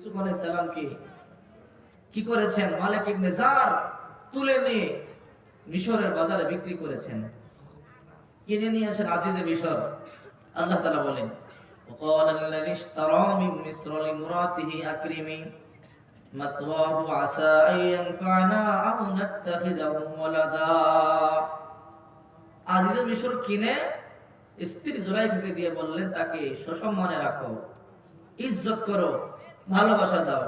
ইউসুফ আলাইহিস সালামকে কি করেছেন? মালিক ইবনে জার তুলে নিয়ে মিশরের বাজারে বিক্রি করেছেন, কিনে নিয়ে আসেন আজিজে মিশর। আল্লাহ তাআলা বলেন, وقال الذي اشترى من مصر لامرأته أكرمي مثواه عسى أن ينفعنا أو نتخذه ولدا। আজিজে মিশর কিনে স্ত্রী জুলাইখাকে দিয়ে বললেন, তাকে সসম্মানে রাখো, ইজ্জত করো, ভালোবাসা দাও।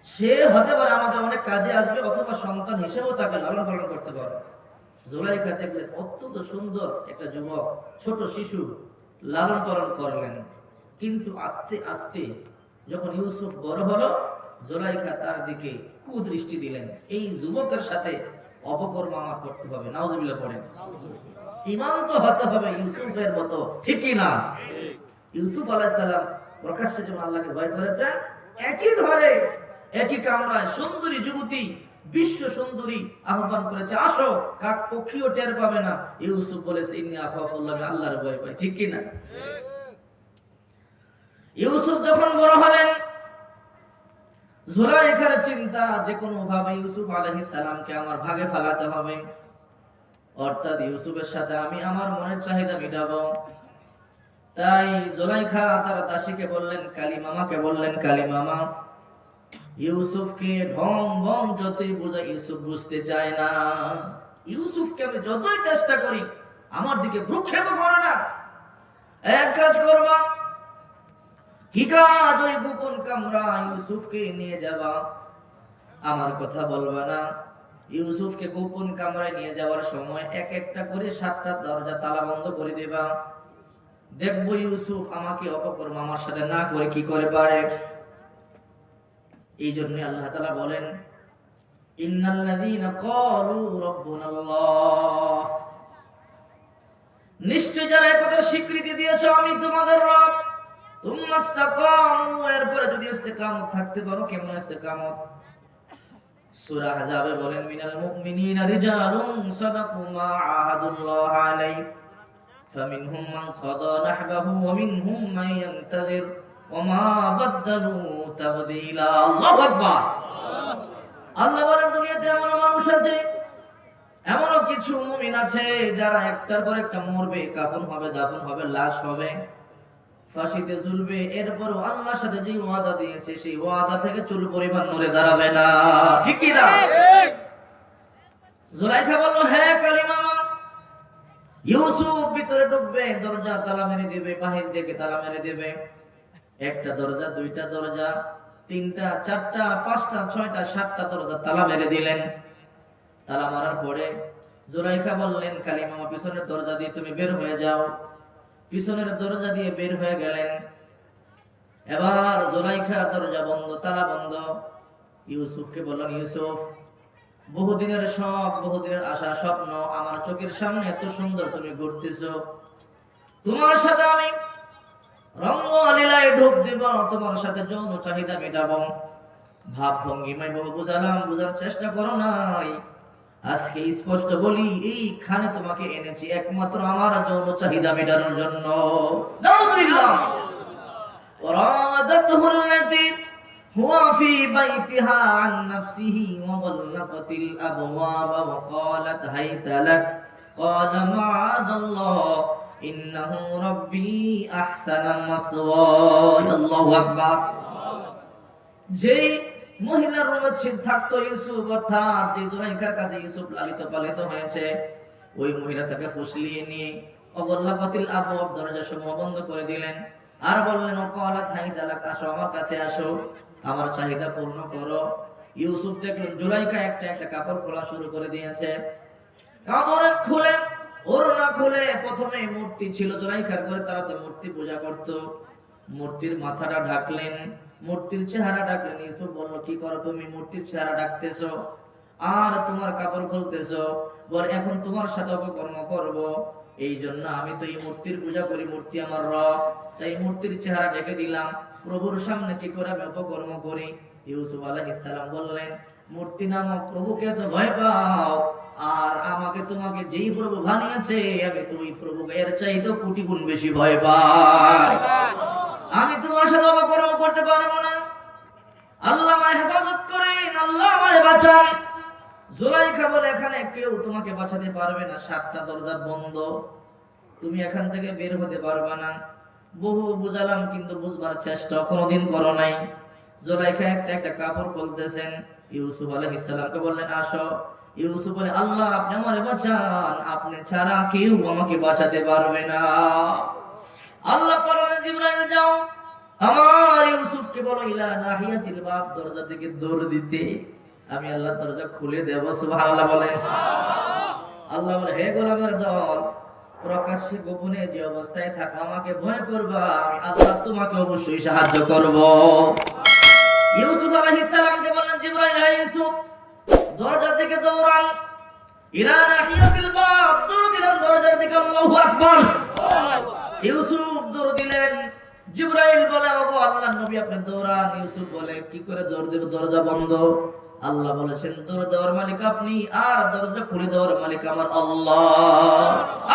সে হতে পারে আমাদের অনেক কাজে আসবে, অথবা সন্তান হিসেবেও তাকে লালন পালন করতে পারে। জুলাইখা দেখলেন অত্যন্ত সুন্দর একটা যুবক, ছোট শিশু, লালন পালন করলেন। কিন্তু আস্তে আস্তে যখন ইউসুফ বড় হলো, জুলাইখা তার দিকে কুদৃষ্টি দিলেন, এই যুবকের সাথে অপকর্ম আমার করতে হবে। নাউজুবিল্লাহ পড়েন। ঈমান তো হতে হবে ইউসুফের মতো, ঠিক কি না? ইউসুফ আলাইহিস সালাম প্রকাশ্যে যখন আল্লাহকে ভয় করেছেন, একই ঘরে একই কামরায় সুন্দরী যুবতী, বিশ্ব সুন্দরী আহ্বান করেছে, আসো, কাক পক্ষীও টের পাবে না। ইউসুফ বলেছে, ইন্নী আখাফুল্লাহ, আমি আল্লাহর ভয় পাই, ঠিক কি না? ইউসুফ যখন বড় হলেন, জুলাইখার চিন্তা যে কোনো ভাবে ইউসুফ আলাইহিস সালামকে আমার ভাগে ফেলাতে হবে, অর্থাৎ ইউসুফের সাথে আমি আমার মনের চাহিদা মেটাবো। তাই জুলাইখা তার দাসীকে বললেন, কালিমামাকে বললেন, কালিমামা, ইউসুফকে ঢং বং যতই বোঝাই ইউসুফ বুঝতে চায় না। ইউসুফকে আমি যতই চেষ্টা করি আমার দিকে ভ্রুক্ষেপ করে না। এক কাজ করবা, কি কাজ? ওই গোপন কামরা ইউসুফকে নিয়ে যাবা, আমার কথা বলবা না। ইউসুফকে গোপন কামরায় নিয়ে যাওয়ার সময় এক একটা করে 7টা দরজা তালা বন্ধ করে দেবা। দেখবো ইউসুফ আমাকে অপকর্ম আমার সাথে না করে কি করে পারে। এই জন্য আল্লাহ তাআলা বলেন, ইন্নাল্লাযীনা ক্বালু রাব্বুনাল্লাহ, নিশ্চয় যারা এই কথার স্বীকৃতি দিয়েছো আমি তোমাদের রব, তুমাস্তাকামু, এরপরে যদি ইস্তেকামত থাকতে পারো। কেমন ইস্তেকামত? সূরা আহজাবে বলেন, মিনাল মুমিনিনা রিজালুন সাদাকু মা আহাদুল্লাহ আলাইহি ফামিনহুম মান কাদা নাহবাহু ওয়া মিনহুম মান ইয়ানতাজির ওয়া মা বাদদালু তাবদীলা। আল্লাহু আকবার। আল্লাহ বলেন, দুনিয়াতে এমন মানুষ আছে, এমন কিছু মুমিন আছে যারা একটার পর একটা মরবে, কাফন হবে, দাফন হবে, লাশ হবে, ফাঁসিতে ঝুলবে, এরপরও আল্লাহর সাথে যে ওয়াদা দিয়েছে সেই ওয়াদা থেকে চুল পরিমাণ নড়ে দাঁড়াবে না, ঠিক কি না? জুলাইখা বলল, হ্যাঁ কালিমামা। ইউসুফ ভিতরে ঢুকবে, দরজা তালা মেরে দিবে, বাহির থেকে তালা মেরে দিবে। একটা দরজা, দুইটা দরজা, 3টা, 4টা, 5টা, 6টা, 7টা দরজা তালা মেরে দিলেন। তালা মারার পরে জুলাইখা বললেন, কালিমামা পিছনের দরজা দিয়ে তুমি বের হয়ে যাও। পিছনের দরজা দিয়ে বের হয়ে গেলেন। এবার জুলাইখা দরজা বন্ধ, তালা বন্ধ। ইউসুফকে বললেন, ইউসুফ, বহুদিনের শখ, বহুদিনের আশা, স্বপ্ন আমার চোখের সামনে এত সুন্দর তুমি ঘুরতেছো, তোমার সাথে আমি রঙ্গ লীলায় ঢোক দিব, তোমার সাথে যৌন চাহিদা মেটাবো। ভাব ভঙ্গিমায় বহু বুঝালাম, বুঝার চেষ্টা করো নাই। আজকে স্পষ্ট বলি, এইখানে তোমাকে এনেছি একমাত্র আমার যৌন চাহিদা মেটানোর জন্য। নাউযুবিল্লাহ। ওয়ারাদাতুহু আল্লাতী হুয়া ফি বাইতিহা আন নাফসিহি ওয়া গাল্লাকাতিল আবওয়াবা ওয়া ক্বালাত হাইতা লাক ক্বালা মাআযাল্লাহ ইন্নাহু রাব্বী আহসানা মাথওয়ায়া। আল্লাহু আকবার। যেই মহিলার রুমে থাকতো ইউসুফ, অর্থাৎ যে জুলাইখার কাছে ইউসুফ লালিত পালিত হয়েছে, ওই মহিলা তাকে ফুসলিয়ে নিয়ে অগল্লাপাতিল আবওয়াব, দরজা সমূহ বন্ধ করে দিলেন। আর বললেন, ওয়াকালাত হাইতা লাক, আসো আমার কাছে আসো, আমার চাহিদা পূর্ণ করো। ইউসুফ দেখলেন জুলাইখা একটা একটা কাপড় খোলা শুরু করে দিয়েছে। কাপড় খুলে, ওড়না খুলে, প্রথমে মূর্তি ছিল জুলাইখার ঘরে, তারা তো মূর্তি পূজা করত। মূর্তির মাথাটা ঢাকলেন, মূর্তির চেহারা ডাকলেন। ইউসুফ বলল, কি করো তুমি? মূর্তির চেহারা ডাকতেছো আর তোমার কাপড় খুলতেছো। বল, এখন তোমার সাথে অপকর্ম করব, এই জন্য আমি তো এই মূর্তির পূজা করি, মূর্তি আমার রব, তাই মূর্তির চেহারা ঢেকে দিলাম। প্রভুর সামনে কি করে আমি অপকর্ম করি? ইউসুফ আলাইহিস সালাম বললেন, মূর্তি নামক প্রভুকে তো ভয় পাও, আর আমাকে তোমাকে যেই প্রভু বানিয়েছে আমি তো ওই প্রভুকে এর চাইতে কোটি গুণ বেশি ভয় পাই। আমি তোমার সাথে অপকর্ম করতে পারবো না। আল্লাহ আমারে হেফাজত করেন, আল্লাহ আমারে বাঁচান। জুলাইখা বলে এখানে কেউ তোমাকে বাঁচাতে পারবে না, 7টা দরজা বন্ধ, তুমি এখান থেকে বের হতে পারবে না। বহু বুঝালাম কিন্তু বুঝবার চেষ্টা কোনোদিন করো নাই। জুলাইখা একটা একটা কাপড় খুলতেছেন, ইউসুফ আলাইহিস সালামকে বললেন আসো। ইউসুফ বলে আল্লাহ আপনি আমারে বাঁচান, আপনি ছাড়া কেউ আমাকে বাঁচাতে পারবে না। আল্লাহ বললেন জিবরাইল যাও, আমার ইউসুফকে বলো ইলা নাহিয়াতিল বাব, দরজার দিকে দৌড় দিতে, আমি আল্লাহ দরজা খুলে দেব। সুবহানাল্লাহ বলে। আল্লাহ বলে হে গোলামের দল, প্রকাশ্যে গোপনে যে অবস্থায় থাকো আমাকে ভয় করবা, আমি আল্লাহ তোমাকে অবশ্যই সাহায্য করব। ইউসুফ আলাইহিস সালামকে বললেন জিবরাইল হে ইউসুফ দরজা থেকে দৌড়ান, ইলা নাহিয়াতিল বাব, দৌড় দিলেন দরজার দিকে। আল্লাহু আকবার। ইউসুফ দৌড় দিলেন। জিবরাইল বলে ওগো আল্লাহর নবী আপনি দৌড়ান। ইউসুফ বলে কি করে দৌড় দেব, দরজা বন্ধ। আল্লাহ বলেছেন দৌড় দেওয়ার মালিক আপনি, আর দরজা খুলে দেওয়ার মালিক আমার আল্লাহ।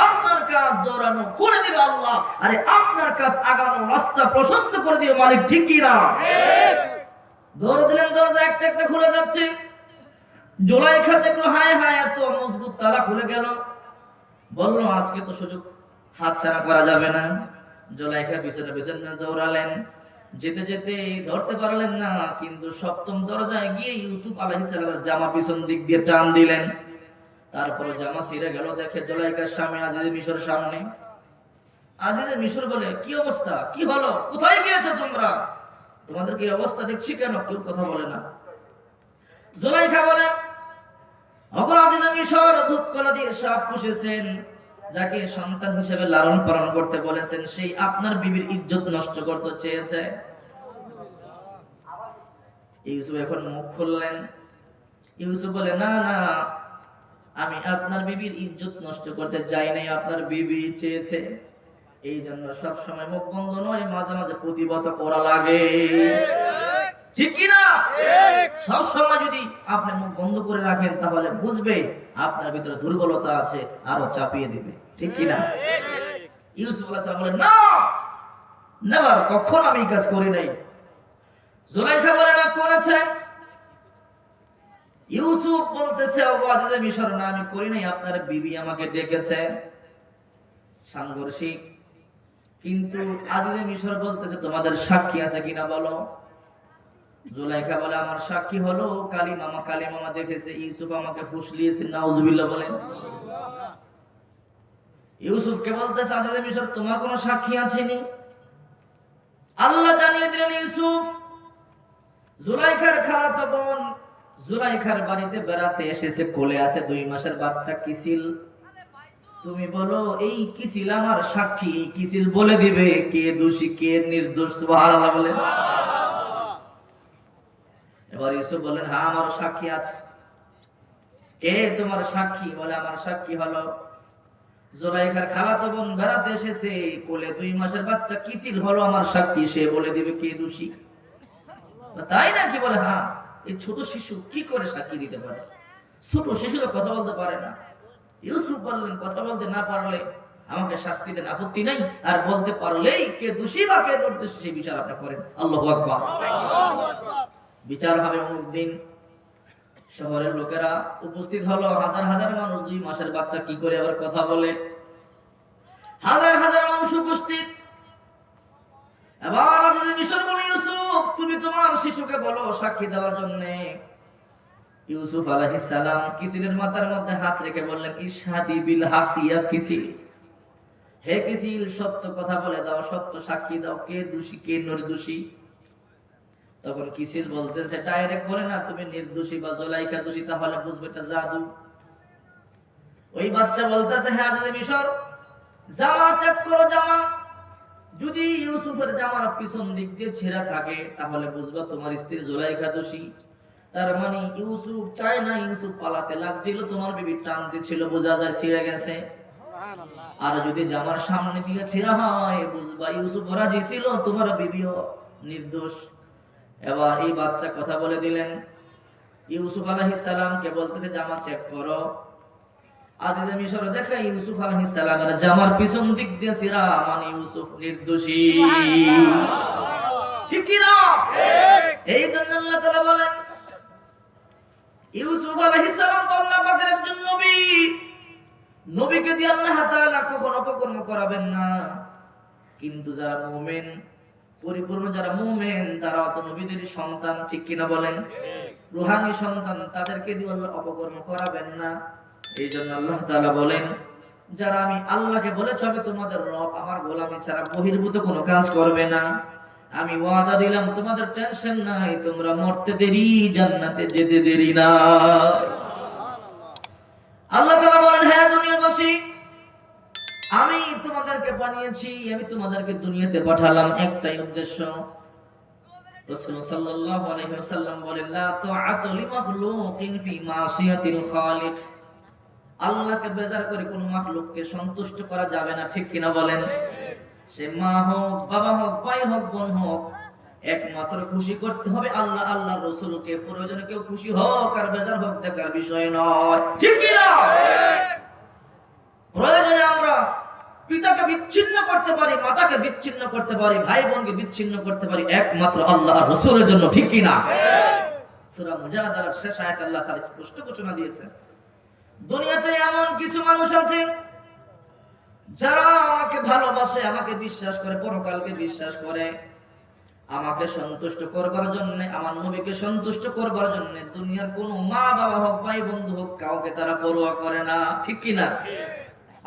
আপনার কাজ দৌড়ানো, খুলে দিবে আল্লাহ, আরে আপনার কাজ আগানো, রাস্তা প্রশস্ত করে দিবে মালিক, ঠিক কি না? দৌড় দিলেন, দরজা একটা একটা খুলে যাচ্ছে। জুলাইখা দেখলো হায় হায় এত মজবুত তালা খুলে গেল। বললো আজকে তো সুযোগ হাতছাড়া করা যাবে না। জুলাইখা পিছনে পিছনে দৌড়ালেন, যেতে যেতে ধরতে পারলেন না, কিন্তু 7ম দরজায় গিয়ে ইউসুফ আলাইহিস সালামের জামা পিছন দিক দিয়ে টান দিলেন। তারপরে জামা ছিঁড়ে গেল। দেখে জুলাইখার স্বামী আজিজে মিশর সামনে। আজিজে মিশর বলে কি অবস্থা, কি হলো, কোথায় গিয়েছো তোমরা, তোমাদের কি অবস্থা দেখছি কেন, কেউ কথা বলে না। জুলাইখা বলে ওগো আজিজে মিশর, দুধকলা দিয়ে সাপ পুষেছেন, যাকে সন্তান হিসেবে লালন পালন করতে বলেছেন, সেই আপনার বিবির ইজ্জত নষ্ট করতে চেয়েছে। ইউসুফ এখন মুখ খুললেন। ইউসুফ বলে না না, আমি আপনার বিবির ইজ্জত নষ্ট করতে যাই নাই, আপনার বিবি চেয়েছে, এই জন্য সব সময় মুখ বন্ধ নয়, মাঝে মাঝে প্রতিবাদ করা লাগে, ঠিক কি না? সব সময় যদি আপনি মুখ বন্ধ করে রাখেন তাহলে বুঝবে আপনার ভিতরে দুর্বলতা আছে, আরো চাপিয়ে দিবে, ঠিক কি না? ইউসুফ আলাইহিস সালাম বলেন না, নেভার, কখনো আমি এই কাজ করি নাই। জুলাইখা বলে না, করেছে। ইউসুফ বলতেছে ওগো আজিজে মিশর, না আমি করি নাই, আপনার বিবি আমাকে ডেকেছে। সাংঘর্ষিক। কিন্তু আজিজে মিশর বলতেছে তোমাদের সাক্ষী আছে কিনা বলো। জুলাইখা বলে আমার সাক্ষী হলো কালী মামা দেখেছে ইউসুফ আমাকে ফুসলিয়েছে, নাউজুবিল্লাহ বলেন। ইউসুফকে বলতেছে আজিজে মিশর তোমার কোনো সাক্ষী আসেনি। আল্লাহ জানিয়ে দিলেন ইউসুফ জুলাইখার খালাতো বোন জুলাইখার বাড়িতে বেড়াতে এসেছে, কোলে আছে 2 মাসের বাচ্চা কিসিল। তুমি বলো এই কিসিল আমার সাক্ষী, এই কিসিল বলে দিবে কে দোষী কে নির্দোষ। সুবহানাল্লাহ বলেন। এবার ইউসুফ বলেন হ্যাঁ আমার সাক্ষী আছে। কে তোমার সাক্ষী? বলে আমার সাক্ষী হলো জুলাইখার খালাতো বোন বেড়াতে এসেছে, কোলে 2 মাসের বাচ্চা কিসিল হলো আমার সাক্ষী, সে বলে দিবে কে দোষী। তাই নাকি? বলে হ্যাঁ। এই ছোট শিশু কি করে সাক্ষী দিতে পারে? ছোট শিশু তো কথা বলতে পারে না। ইউসুফ বললেন কথা বলতে না পারলে আমাকে শাস্তি দেন, আপত্তি নাই, আর বলতে পারলেই কে দোষী বা কে নির্দোষী সেই বিচার আপনি করেন। আল্লাহু আকবার। বিচার হবে অমুক দিন। শহরের লোকেরা উপস্থিত হলো, হাজার হাজার মানুষ, 2 মাসের বাচ্চা কি করে আবার কথা বলে। হাজার হাজার মানুষ উপস্থিত। এবার আজিজে মিশর বলে ইউসুফ তুমি তোমার শিশুকে বলো সাক্ষী দেওয়ার জন্য। ইউসুফ আলাইহিস সালাম কিসিলের মাথার মধ্যে হাত রেখে বললেন ইশহাদি বিল হক ইয়া কিসিল, হে কিসিল সত্য কথা বলে দাও, সত্য সাক্ষী দাও, কে দোষী কে নির্দোষী। তখন কিসিল বলতেছে ডাইরেক্ট বলে না তুমি নির্দোষী বা জুলাইখা দোষী, তাহলে বুঝবে এটা জাদু। ওই বাচ্চা বলতেছে হ্যাঁ আজিজে মিশর জামা চেক করো, জামা যদি ইউসুফের জামার পিছন দিক দিয়ে ছেঁড়া থাকে তাহলে বুঝবা তোমার স্ত্রী জুলাইখা দোষী। তার মানে ইউসুফ চায় না, ইউসুফ পালাতে লাগছিল, তোমার বিবি টান দিচ্ছিল, বোঝা যায় ছিঁড়ে গেছে। আর যদি জামার সামনে দিয়ে ছেঁড়া হয় বুঝবা ইউসুফ রাজি ছিল, তোমার বিবিও নির্দোষ। এবার এই বাচ্চা কথা বলে দিলেন। ইউসুফ আলাইহিস সালামকে বলতেছে জামা চেক করো। আজিজে মিশর দেখে ইউসুফ আলাইহিস সালামের জামার পিছন দিক দিয়ে ছিঁড়া, মানে ইউসুফ নির্দোষী, ঠিক কি না? এই জন্য আল্লাহ ইউসুফ আলাইহিস সালাম তো আল্লাহ পাকের একজন নবী, নবীকে দিয়ে আল্লাহ তাআলা কখনো অপকর্ম করাবেন না। কিন্তু যারা মুমিন, পরিপূর্ণ যারা মুমিন, তারা তো নবীদের সন্তান, ঠিক কিনা বলেন? রূহানী সন্তান, তাদেরকে দিয়ে আল্লাহ অপকর্ম করাবেন না। এইজন্য আল্লাহ তাআলা বলেন, যারা আমি আল্লাহকে বলেছি আমি তোমাদের রব, আমার গোলামি ছাড়া বহির্ভূত কোনো কাজ করবে না, আমি ওয়াদা দিলাম তোমাদের টেনশন নাই, তোমরা মরতে দেরি, জান্নাতে যেতে দেরি না। আল্লাহ তাআলা বলেন, হ্যাঁ দুনিয়াবাসী, আমি তোমাদেরকে বানিয়েছি, আমি তোমাদেরকে দুনিয়াতে পাঠালাম একটাই উদ্দেশ্য। রাসূল সাল্লাল্লাহু আলাইহি ওয়াসাল্লাম বলেন, লা তাআতু লিমাখলুকিন ফি মাসিয়াতিল খালিক। আল্লাহকে বেজার করে কোন মাখলুককে সন্তুষ্ট করা যাবে না, ঠিক কিনা বলেন? সে মা হোক, বাবা হোক, ভাই হোক, বোন হোক, একমাত্র খুশি করতে হবে আল্লাহ, আল্লাহর রাসূলকে। প্রয়োজনে কেউ খুশি হোক আর বেজার হোক দেখার বিষয় নয়, ঠিক কিনা? প্রয়োজনে আমরা পিতাকে বিচ্ছিন্ন করতে পারি, মাতাকে বিচ্ছিন্ন করতে পারি, ভাই বোনকে বিচ্ছিন্ন করতে পারি, একমাত্র আল্লাহ আর রাসূলের জন্য, ঠিক কিনা? সূরা মুজাদালার শেষ আয়াতে আল্লাহ তাআলা স্পষ্ট ঘোষণা দিয়েছেন, দুনিয়াতে এমন কিছু মানুষ আছে যারা আমাকে ভালোবাসে, আমাকে বিশ্বাস করে, পরকালকে বিশ্বাস করে, আমাকে সন্তুষ্ট করবার জন্য, আমার নবীকে সন্তুষ্ট করবার জন্য দুনিয়ার কোন মা বাবা হোক, ভাই বন্ধু হোক, কাউকে তারা পরোয়া করে না, ঠিক কিনা?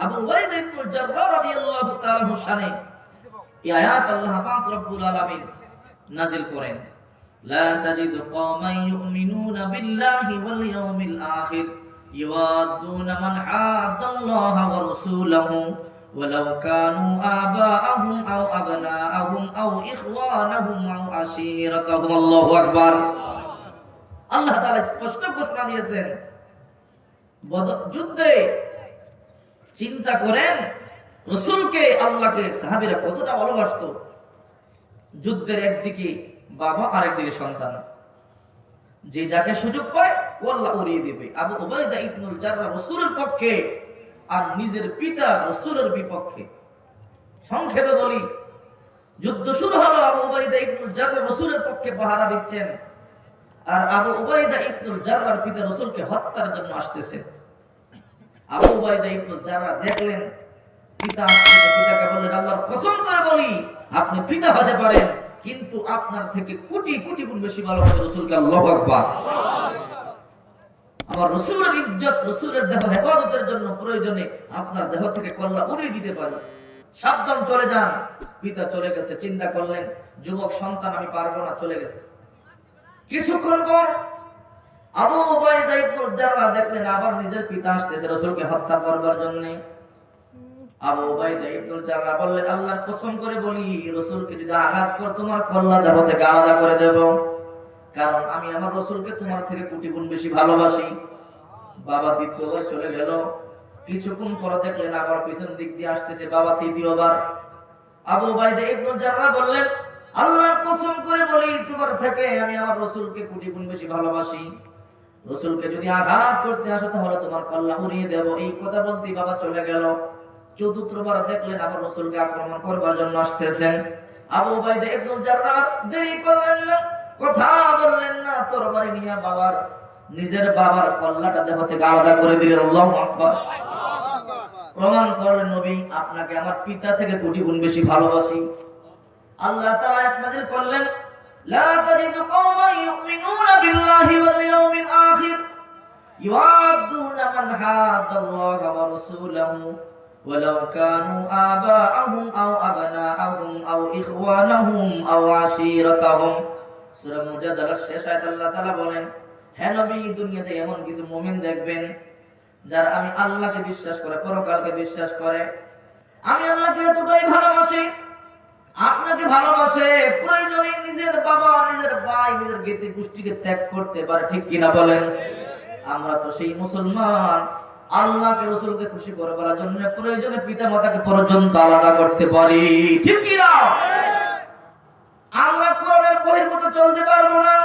আবু উবাইদা ইবনে জাররাহ রাদিয়াল্লাহু তাআলা আনহু শানে এই আয়াত আল্লাহ পাক রব্বুল আলামিন নাযিল করেন, লা তাজিদু কওমান ইউমিনুনা বিল্লাহি ওয়াল ইয়াউমিল আখির ইওয়াদুনা মান হাদাল্লাহা ওয়া রাসূলাহু ওয়ালাউ কানু আবাআহুম আও আবনাআহুম আও ইখওয়ানাহুম আও আশীরাতাহুম। আল্লাহু আকবার। আল্লাহ তাআলা স্পষ্ট ঘোষণা দিয়েছেন, বদর যুদ্ধে চিন্তা করেন রাসূলকে, আল্লাহকে সাহাবীরা কতটা ভালোবাসতো। যুদ্ধের একদিকে বাবা আর একদিকে সন্তান, যে যাকে সুযোগ পায় ও আল্লাহ উড়িয়ে দিবে। আবু উবাইদা ইবনুল জাররাহ রাসূলের পক্ষে আর নিজের পিতা রাসূলের বিপক্ষে। সংক্ষেপে বলি, যুদ্ধ শুরু হলো, আবু উবাইদা ইবনুল জাররাহ রাসূলের পক্ষে পাহারা দিচ্ছেন, আর আবু উবাইদা ইবনুল জাররাহর পিতা রাসূলকে হত্যার জন্য আসতেছে। আবু উবাইদা ইবনুল জাররাহ দেখলেন পিতা আসছে, পিতাকে বললেন, আল্লাহর কসম করে বলি আপনি পিতা হতে পারেন, কিন্তু আপনার থেকে কোটি কোটি গুণ বেশি ভালোবাসে রাসূলকে। আল্লাহু আকবার। আমার রাসূলের ইজ্জত, রাসূলের দেহ হেফাজতের জন্য প্রয়োজনে আপনার দেহ থেকে কল্লা উড়িয়ে দিতে পারি, সাবধান চলে যান। পিতা চলে গেছে, চিন্তা করলেন যুবক সন্তান আমি পারবো না, চলে গেছে। কিছুক্ষণ পর আবু উবাইদা ইবনুল জাররাহ দেখলেন আবার নিজের পিতা আসতেছে রাসূলকে হত্যা করবার জন্য। আবু উবাইদা ইবনুল জাররাহ বললেন, আল্লাহর কসম করে বলি রাসূলকে যদি আঘাত কর তোমার কল্লা দেহ থেকে আলাদা করে দেব, কারণ আমি আমার রাসূলকে তোমার থেকে কোটি গুণ বেশি ভালোবাসি। বাবা দ্বিতীয়বার চলে গেল, কিছুক্ষণ পরে দেখলেন আবার পিছন দিক দিয়ে আসতেছে বাবা তৃতীয়বার। আবু উবাইদা ইবনুল জাররাহ বললেন, আল্লাহর কসম করে বলি তোমার থেকে আমি আমার রাসূলকে কোটি গুণ বেশি ভালোবাসি, রাসূলকে যদি আঘাত করতে আসো তাহলে তোমার কল্লা উড়িয়ে দেব। এই কথা বলতেই বাবা চলে গেল। চতুর্থবার দেখলেন আবার রাসূলকে আক্রমণ করবার জন্য আসতেছেন। আবু উবাইদা ইবনুল জাররাহ দেরি করলেন না, কথা বললেন না, তরবারি নিয়ে বাবার, নিজের বাবার কল্লাটা দেহ থেকে আলাদা করে দিলেন। আল্লাহু আকবার। প্রমাণ করলেন নবী আপনাকে আমার পিতা থেকে কোটি গুণ বেশি ভালোবাসি। আল্লাহ তাআলা আয়াত নাযিল করলেন, লা তাজিদু কওমান ইউমিনুনা বিল্লাহি ওয়াল ইয়াউমিল আখির ইওয়াদুনা মান হাদাল্লাহা ওয়া রাসূলাহু ওয়ালাউ কানু আবাআহুম আও আবনাআহুম আও ইখওয়ানাহুম আও আশীরাতাহুম। সূরা মুজাদালার শেষ আয়াতে আল্লাহ তাআলা বলেন, হে নবী দুনিয়াতে এমন কিছু মুমিন দেখবেন যারা আমি আল্লাহকে বিশ্বাস করে, পরকালকে বিশ্বাস করে, আমি আল্লাহকে এতটাই ভালোবাসি, আপনাকে ভালোবাসে, প্রয়োজনে নিজের বাবা, নিজের ভাই, নিজের জ্ঞাতি গোষ্ঠীকে ত্যাগ করতে পারে, ঠিক কিনা বলেন? আমরা তো সেই মুসলমান, আল্লাহকে রাসূলকে খুশি করবার জন্য প্রয়োজনে পিতা মাতাকে পর্যন্ত আলাদা করতে পারি, ঠিক কিনা? আমরা কোরআনের বহির্ভূত চলতে পারবো না,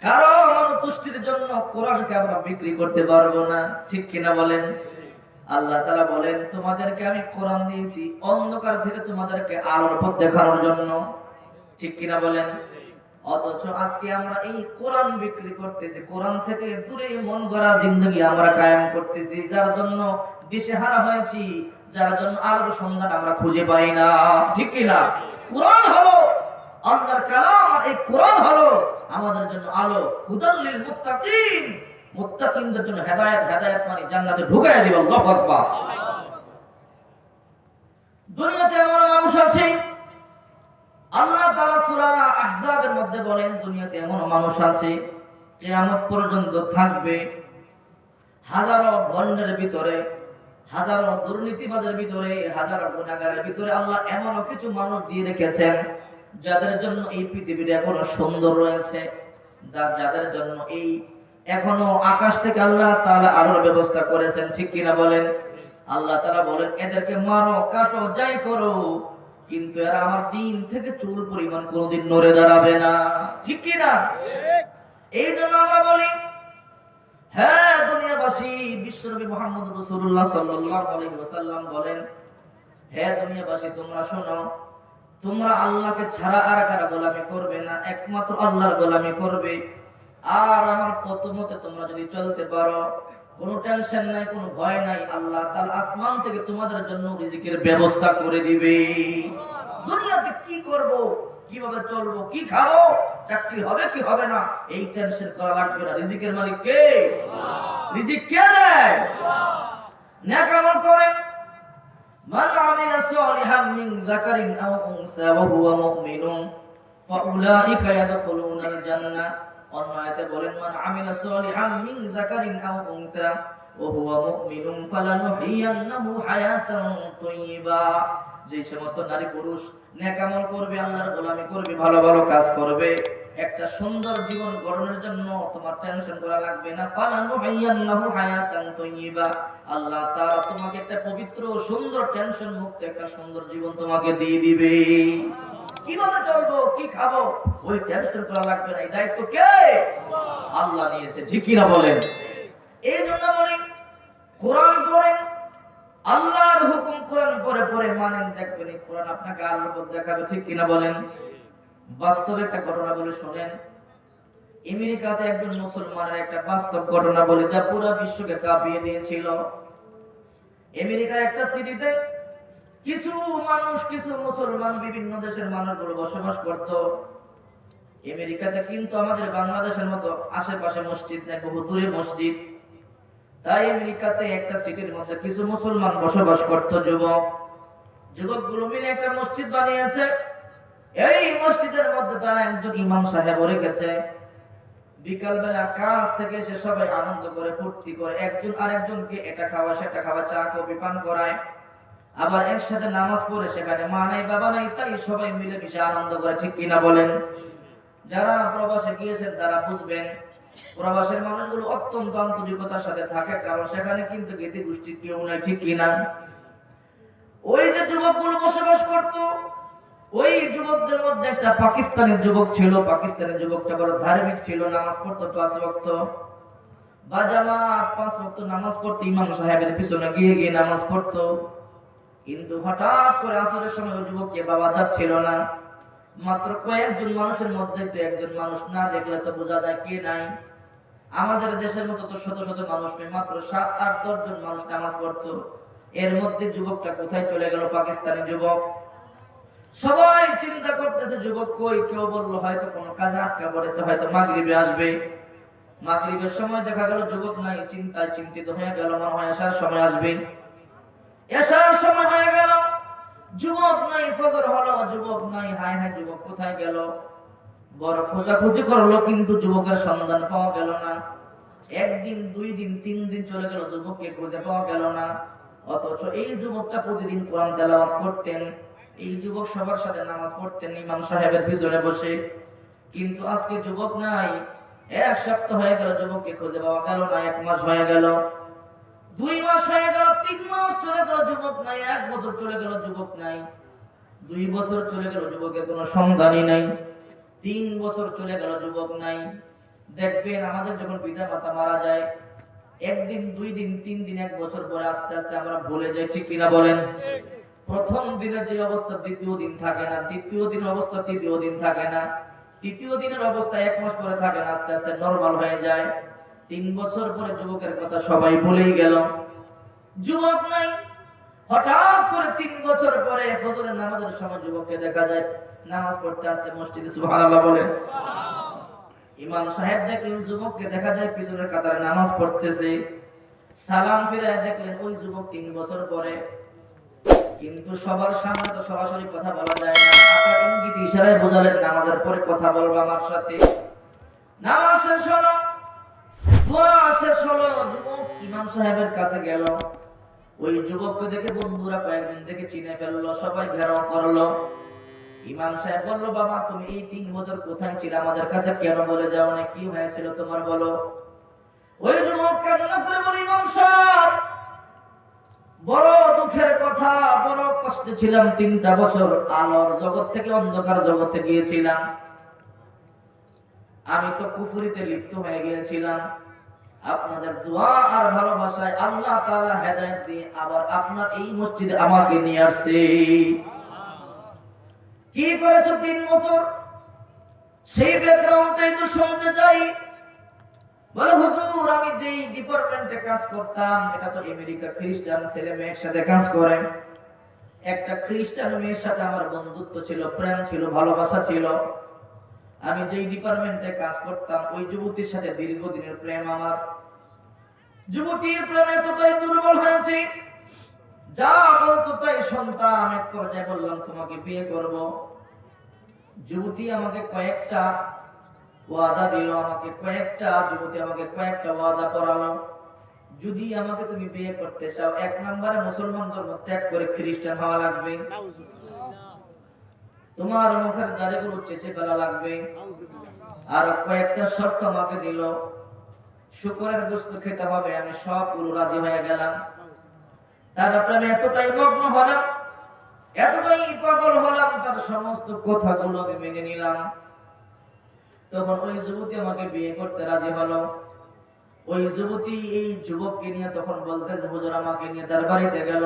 কারণ অনুতুষ্টির জন্য কোরআনকে আমরা বিক্রি করতে পারবো না, ঠিক কিনা বলেন? আল্লাহ তাআলা বলেন, তোমাদেরকে আমি কোরআন দিয়েছি অন্ধকার থেকে তোমাদেরকে আলোর পথ দেখানোর জন্য, ঠিক কিনা বলেন? অথচ আজকে আমরা এই কোরআন বিক্রি করতেছি, কোরআন থেকে দূরে মন গড়া জিন্দগি আমরা কায়েম করতেছি, যার জন্য দিশেহারা হয়েছি, যার জন্য আলোর সন্ধান আমরা খুঁজে পাই না। ঠিক কি না? কোরআন হলো আল্লাহর কালাম, আর এই কোরআন হলো আমাদের জন্য আলো, হুদাল লিল মুত্তাকিন, মুত্তাকিনদের জন্য হেদায়েত, হেদায়েত মানে জান্নাতে ঢুকায় দিবে। আল্লাহু আকবার। দুনিয়াতে এমন মানুষ আছে, আল্লাহ তাআলা সূরা আহজাবের মধ্যে বলেন, দুনিয়াতে এমন মানুষ আছে কিয়ামত পর্যন্ত থাকবে, হাজারো ভণ্ডের ভিতরে, হাজারো দুর্নীতিবাজের ভিতরে, হাজারো গুনাহগারের ভিতরে আল্লাহ এমন কিছু মানুষ দিয়ে রেখেছেন যাদের জন্য এই পৃথিবীটা এখনো সুন্দর রয়েছে, যাদের জন্য এই এখনো আকাশ থেকে আল্লাহ তাআলা আলোর ব্যবস্থা করেছেন। ঠিক কিনা বলেন? আল্লাহ তাআলা বলেন, এদেরকে মারো, কাটো, যাই করো, কিন্তু এরা আমার দিন থেকে চুল পরিমাণ কোনোদিন নড়ে দাঁড়াবে না। ঠিক কিনা? এই জন্য আমরা বলি, হ্যাঁ দুনিয়াবাসী, বিশ্বনবী মুহাম্মদ রাসূলুল্লাহ সাল্লাল্লাহু আলাইহি ওয়াসাল্লাম বলেন, হে দুনিয়াবাসী তোমরা শোনো, তোমরা আল্লাহকে ছাড়া আর কারো গোলামি করবে না, একমাত্র আল্লাহর গোলামি করবে। আর আমার পথ মতে তোমরা যদি চলতে পারো, কোনো টেনশন নাই, কোনো ভয় নাই, আল্লাহ তাআলা আসমান থেকে তোমাদের জন্য রিজিকের ব্যবস্থা করে দিবে। দুনিয়াতে কি করব, কিভাবে চলবো, কি খাবো, চাকরি হবে কি হবে না, এই টেনশন করা লাগবে না। রিজিকের মালিক কে? রিজিক কে দেয়? নেক আমল করেন, মান আমিলা সালিহান মিন যাকারিন আও উনসা ওয়া হুয়া মুমিনুন ফাউলাইকা ইয়াদখুলুনাল জান্নাহ। অন্য আয়াতে বলেন, মান আমিলা সালিহান মিন যাকারিন আও উনসা ওয়া হুয়া মুমিনুন ফালানুহইয়ান্নাহু হায়াতান তাইয়্যিবা। যে সমস্ত নারী পুরুষ নেক আমল করবে, আল্লাহর গোলামি করবে, ভালো ভালো কাজ করবে, একটা সুন্দর জীবন গড়নের জন্য তোমার টেনশন করা লাগবে না। ফালানুহইয়ান্নাহু হায়াতান তাইয়্যিবা, আল্লাহ তাআলা তোমাকে একটা পবিত্র, সুন্দর, টেনশন মুক্ত একটা সুন্দর জীবন তোমাকে দিয়ে দিবে। কিভাবে চলবো, কি খাবো, ওই টেনশন করা লাগবে না। এই দায়িত্ব কে? আল্লাহ নিয়েছে। ঠিক কি না বলেন? এই জন্য বলি, কোরআন পড়েন, আল্লাহর হুকুম কোরআন পড়ে পড়ে মানেন, দেখবেন এই কোরআন আপনাকে আল্লাহর পথ দেখাবে। ঠিক কি না বলেন? বাস্তবে একটা ঘটনা বলে শোনেন। আমেরিকাতে একজন মুসলমানের একটা বাস্তব ঘটনা বলে, যা পুরো বিশ্বকে কাঁপিয়ে দিয়েছিল। আমেরিকার একটা সিটিতে কিছু মানুষ, কিছু মুসলমান, বিভিন্ন দেশের মানুষগুলো বসবাস করত। আমেরিকাতে কিন্তু আমাদের বাংলাদেশের মতো আশেপাশে মসজিদ নেই, বহু দূরে মসজিদ। তাই আমেরিকাতে একটা সিটির মধ্যে কিছু মুসলমান বসবাস করত, যুবকগুলো মিলে একটা মসজিদ বানিয়েছে। এই মসজিদের মধ্যে তারা একজন ইমাম সাহেব রেখেছে। বিকালবেলা কাজ থেকে এসে সবাই আনন্দ করে, ফুর্তি করে, একজন আরেকজনকে এটা খাওয়া সেটা খাওয়া, চা কফি পান করায়, আবার একসাথে নামাজ পড়ে, সেখানে মা নাই বাবা নাই, তাই সবাই মিলে মিশে আনন্দ করে। ঠিক কিনা বলেন? যারা প্রবাসে গিয়েছেন তারা বুঝবেন, প্রবাসের মানুষগুলো অত্যন্ত আন্তরিকতার সাথে থাকে, কারণ সেখানে কিন্তু গেতি গোষ্ঠী কেউ নাই। ঠিক কিনা? ওই যে যুবকগুলো বসবাস করত, ওই যুবকদের মধ্যে একটা পাকিস্তানি যুবক ছিল। পাকিস্তানি যুবকটা বড় ধার্মিক ছিল, নামাজ পড়তো 5 ওয়াক্ত বা জামাত 5 ওয়াক্ত নামাজ পড়তো, ইমাম সাহেবের পিছনে গিয়ে গিয়ে নামাজ পড়তো। কিন্তু হঠাৎ করে আসরের সময় ওই যুবককে বাবা যাচ্ছিল না। মাত্র কয়েকজন মানুষের মধ্যে তো একজন মানুষ না দেখলে তো বোঝা যায় কে নাই। আমাদের দেশের মতো তো শত শত মানুষ নেই, মাত্র 7-8-10 জন মানুষ নামাজ পড়তো। এর মধ্যে যুবকটা কোথায় চলে গেল? পাকিস্তানি যুবক। সবাই চিন্তা করতেছে যুবক কই। কেউ বললো হয়তো কোনো কাজে আটকা পড়েছে, হয়তো মাগরিবে আসবে। মাগরিবের সময় দেখা গেল যুবক নাই, চিন্তায় চিন্তিত হয়ে গেল, মনে হয় আসার সময় আসবে। এসার সময় হয়ে গেল, যুবক নাই, ফজর হলো, যুবক নাই। হায় হায়, যুবক কোথায় গেল? বড় খোঁজাখুঁজি করলো, কিন্তু যুবকের সন্ধান পাওয়া গেল না। 1 দিন 2 দিন 3 দিন চলে গেল, যুবককে খুঁজে পাওয়া গেল না। অথচ এই যুবকটা প্রতিদিন কোরআন তেলাওয়াত করতেন, এই যুবক সবার সাথে নামাজ পড়তেন ইমাম সাহেবের পিছনে বসে। কিন্তু আজকে যুবক নাই। 1 সপ্তাহ হয়ে গেল, যুবককে খুঁজে পাওয়া গেল না। 1 মাস হয়ে গেল, 2 মাস হয়ে গেল, 3 মাস চলে গেল, যুবক নাই। 1 বছর চলে গেল, যুবক নাই। 2 বছর চলে গেল, যুবকের কোনো সন্ধানই নাই। 3 বছর চলে গেল, যুবক নাই। দেখবেন আমাদের যখন পিতা মাতা মারা যায়, 1 দিন 2 দিন 3 দিন 1 বছর পরে আস্তে আস্তে আমরা ভুলে যাই। ঠিক কিনা বলেন? প্রথম দিনের যে অবস্থা দ্বিতীয় দিন থাকে না, দ্বিতীয় দিনের অবস্থা তৃতীয় দিন থাকে না, তৃতীয় দিনের অবস্থা 1 মাস পরে থাকে, আস্তে আস্তে নরমাল হয়ে যায়। 3 বছর পরে যুবকের কথা সবাই ভুলেই গেল, যুবক নাই। হঠাৎ করে 3 বছর পরে ফজরের নামাজের সময় যুবককে দেখা যায় নামাজ পড়তে আসছে মসজিদে। সুবহানাল্লাহ বলেন। ইমাম সাহেব দেখলেন যুবককে দেখা যায় পিছনের কাতারে নামাজ পড়তেছে। সালাম ফিরায় দেখলেন ওই যুবক 3 বছর পরে। কিন্তু সবার সামনে তো সরাসরি কথা বলা যায় না, আকার ইঙ্গিত ইশারায় বোঝালেন নামাজের পরে কথা বলবো আমার সাথে। নামাজ শেষ হলো, দোয়া শেষ হলো, যুবক ইমাম সাহেবের কাছে গেল। ওই যুবককে দেখে বন্ধুরা কয়েকদিন থেকে চিনে ফেললো, সবাই ঘেরাও করলো। ইমাম সাহেব বলল, বাবা তুমি এই 3 বছর কোথায় ছিলে, আমাদের কাছে কেন বলে যাও না, কি হয়েছিল তোমার বলো। ওই যুবক কান্না করে বলে, ইমাম সাহেব বড় দুঃখের কথা, বড় কষ্টে ছিলাম। 3টা বছর আলোর জগৎ থেকে অন্ধকার জগতে গিয়েছিলাম। আমি তো কুফরিতে লিপ্ত হয়ে গিয়েছিলাম। আপনাদের দোয়া আর ভালোবাসায় আল্লাহ তাআলা হেদায়েত দিয়ে আবার আপনার এই মসজিদে আমাকে নিয়ে আসছে। কি করেছো 3 বছর, সেই ব্যাকগ্রাউন্ডটাই তো শুনতে চাই। বলে, হুজুর আমি যেই ডিপার্টমেন্টে কাজ করতাম, এটা তো আমেরিকা, খ্রিস্টান ছেলে মেয়ের সাথে কাজ করে। একটা খ্রিস্টান মেয়ের সাথে আমার বন্ধুত্ব ছিল, প্রেম ছিল, ভালোবাসা ছিল। আমি যেই ডিপার্টমেন্টে কাজ করতাম ওই যুবতীর সাথে দীর্ঘদিনের প্রেম আমার। যুবতীর প্রেমে এতটাই দুর্বল হয়েছে, যা বলতো তাই শুনতাম। এক পর্যায়ে বললাম তোমাকে বিয়ে করব। যুবতী আমাকে কয়েকটা ওয়াদা দিল, যুবতী আমাকে কয়েকটা ওয়াদা করালো। যদি আমাকে তুমি বিয়ে করতে চাও, 1 নম্বরে মুসলমান ধর্ম ত্যাগ করে খ্রিস্টান হওয়া লাগবে, তোমার মুখের দাড়িগুলো চেঁচে ফেলা লাগবে। আর কয়েকটা শর্ত আমাকে দিল, শুকরের গোশত খেতে হবে। আমি সবগুলো রাজি হয়ে গেলাম। তারপরে আমি এতটাই মগ্ন হলাম, এতটাই পাগল হলাম, তার সমস্ত কথাগুলো আমি মেনে নিলাম। তখন ওই যুবতী আমাকে বিয়ে করতে রাজি হলো। ওই যুবতী এই যুবককে নিয়ে তখন বলতেছে, হুজুর আমাকে নিয়ে তার বাড়িতে গেল।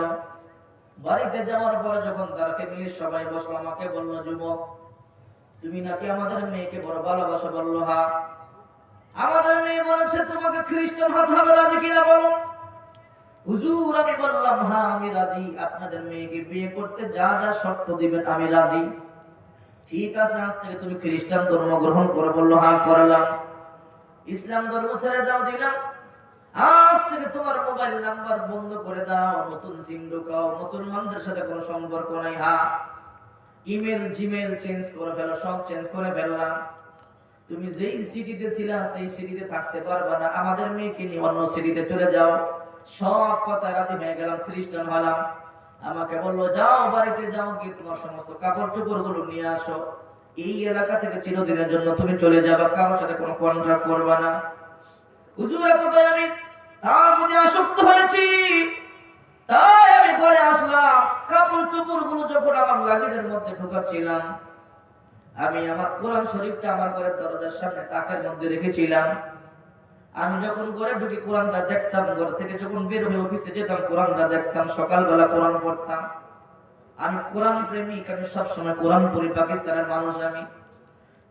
বাড়িতে যাওয়ার পরে যখন তার ফ্যামিলির সবাই বসলো, আমাকে বলল, যুবক তুমি নাকি আমাদের মেয়েকে বড় ভালোবাসো। বললো, হ্যাঁ। আমাদের মেয়ে বলেছে তোমাকে খ্রিস্টান হতে হবে, রাজি কিনা বলো। হুজুর আমি বললাম, হ্যাঁ আমি রাজি, আপনাদের মেয়েকে বিয়ে করতে যা যা শর্ত দিবেন আমি রাজি। ঠিক আছে, আজ থেকে তুমি খ্রিস্টান ধর্ম গ্রহণ করো। বললো, হ্যাঁ করলাম। ইসলাম ধর্ম ছেড়ে দাও, দিলাম। আজ থেকে তোমার মোবাইল নাম্বার বন্ধ করে দাও, নতুন সিম ঢোকাও, মুসলমানদের সাথে কোনো সম্পর্ক নাই। হ্যাঁ, ইমেল জিমেল চেঞ্জ করে ফেলো, সব চেঞ্জ করে ফেললাম। তুমি যেই সিটিতে ছিলা সেই সিটিতে থাকতে পারবা না, আমাদের মেয়েকে নিয়ে অন্য সিটিতে চলে যাও। সব কথা রাজি হয়ে গেলাম, খ্রিস্টান হলাম। আমাকে বললো, যাও বাড়িতে যাও, গিয়ে তোমার সমস্ত কাপড় চোপড় গুলো নিয়ে আসো। এই এলাকা থেকে চিরদিনের জন্য তুমি চলে যাবা, কারোর সাথে কোনো কন্ট্রাক্ট করবা না। হুজুর এতটাই আমি তার প্রতি আসক্ত হয়েছি, তাই আমি ঘরে আসলাম। কাপড় চোপড় গুলো যখন আমার লাগেজের মধ্যে ঢোকাচ্ছিলাম, আমি আমার কোরআন শরীফটা আমার ঘরের দরজার সামনে তাকের মধ্যে রেখেছিলাম। আমি যখন ঘরে ঢুকে কোরআনটা দেখতাম, ঘর থেকে যখন বের হয়ে অফিসে যেতাম কোরআনটা দেখতাম, সকালবেলা কোরআন পড়তাম। আমি কোরআন প্রেমিক, আমি সবসময় কোরআন পড়ি, পাকিস্তানের মানুষ আমি।